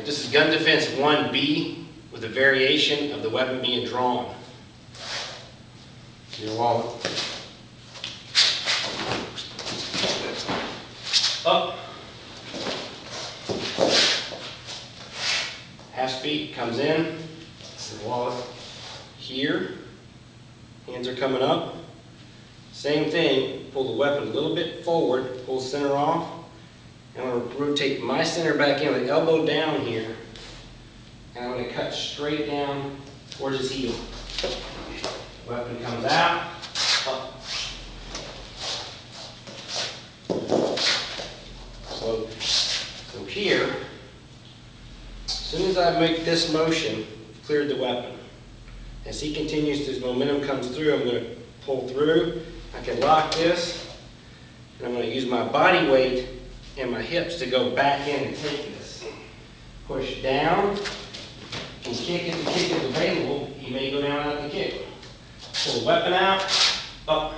Right, this is gun defense 1B with a variation of the weapon being drawn. Your wallet. Up. Half speed comes in. Your wallet. Here. Hands are coming up. Same thing. Pull the weapon a little bit forward. Pull center off. And I'm going to rotate my center back in with the elbow down here. And I'm going to cut straight down towards his heel. Weapon comes out. Up. So here, as soon as I make this motion, I've cleared the weapon. As he continues, this momentum comes through, I'm going to pull through. I can lock this, and I'm going to use my body weight and my hips to go back in and take this. Push down, and kick if the kick is available. You may go down out the kick. Pull the weapon out, up.